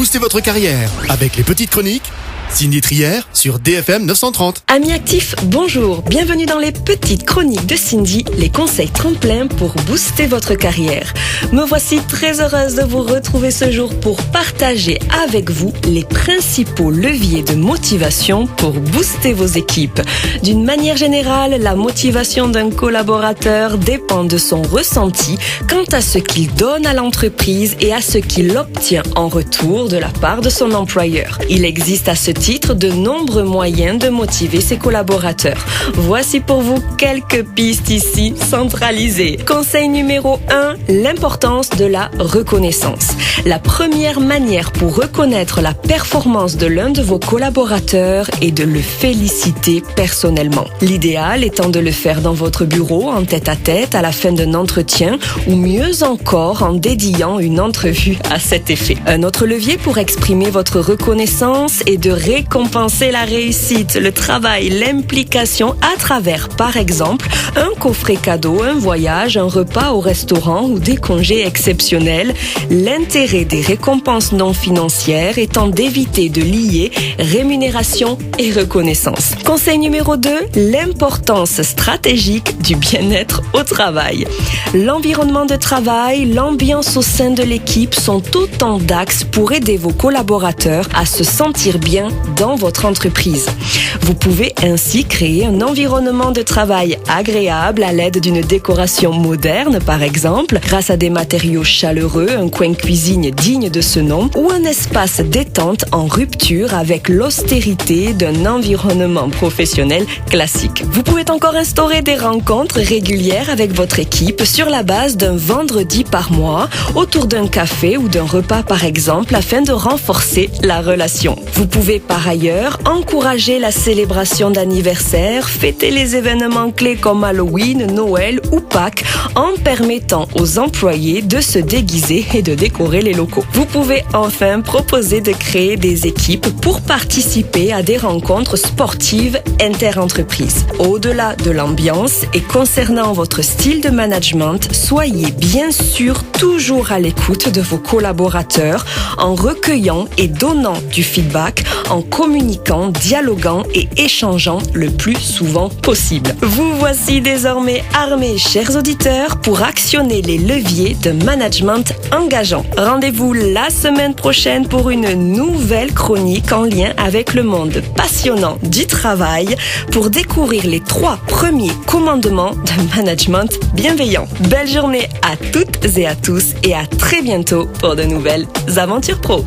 Boostez votre carrière avec les petites chroniques. Cindy Trière sur DFM 930. Amis actifs, bonjour. Bienvenue dans les petites chroniques de Cindy, les conseils tremplins pour booster votre carrière. Me voici très heureuse de vous retrouver ce jour pour partager avec vous les principaux leviers de motivation pour booster vos équipes. D'une manière générale, la motivation d'un collaborateur dépend de son ressenti quant à ce qu'il donne à l'entreprise et à ce qu'il obtient en retour de la part de son employeur. Il existe à ce titre de nombreux moyens de motiver ses collaborateurs. Voici pour vous quelques pistes ici centralisées. Conseil numéro 1, l'importance de la reconnaissance. La première manière pour reconnaître la performance de l'un de vos collaborateurs est de le féliciter personnellement. L'idéal étant de le faire dans votre bureau en tête-à-tête à la fin d'un entretien ou mieux encore en dédiant une entrevue à cet effet. Un autre levier pour exprimer votre reconnaissance est de récompenser la réussite, le travail, l'implication à travers, par exemple, un coffret cadeau, un voyage, un repas au restaurant ou des congés exceptionnels. L'intérêt des récompenses non financières étant d'éviter de lier rémunération et reconnaissance. Conseil numéro 2, l'importance stratégique du bien-être au travail. L'environnement de travail, l'ambiance au sein de l'équipe sont autant d'axes pour aider vos collaborateurs à se sentir bien dans votre entreprise. Vous pouvez ainsi créer un environnement de travail agréable à l'aide d'une décoration moderne, par exemple, grâce à des matériaux chaleureux, un coin cuisine digne de ce nom, ou un espace détente en rupture avec l'austérité d'un environnement professionnel classique. Vous pouvez encore instaurer des rencontres régulières avec votre équipe sur la base d'un vendredi par mois, autour d'un café ou d'un repas par exemple, afin de renforcer la relation. Vous pouvez par ailleurs encourager la célébration d'anniversaire, fêter les événements clés comme Halloween, Noël ou Pâques en permettant aux employés de se déguiser et de décorer les locaux. Vous pouvez enfin proposer de créer des équipes pour participer à des rencontres sportives inter-entreprises. Au-delà de l'ambiance et concernant votre style de management, soyez bien sûr toujours à l'écoute de vos collaborateurs en recueillant et donnant du feedback, en communiquant, dialoguant et échangeant le plus souvent possible. Vous voici désormais armés, chers auditeurs, pour actionner les leviers de management engageant. Rendez-vous la semaine prochaine pour une nouvelle chronique en lien avec le monde passionnant du travail pour découvrir les 3 premiers commandements de management bienveillant. Belle journée à toutes et à tous et à très bientôt pour de nouvelles aventures pro.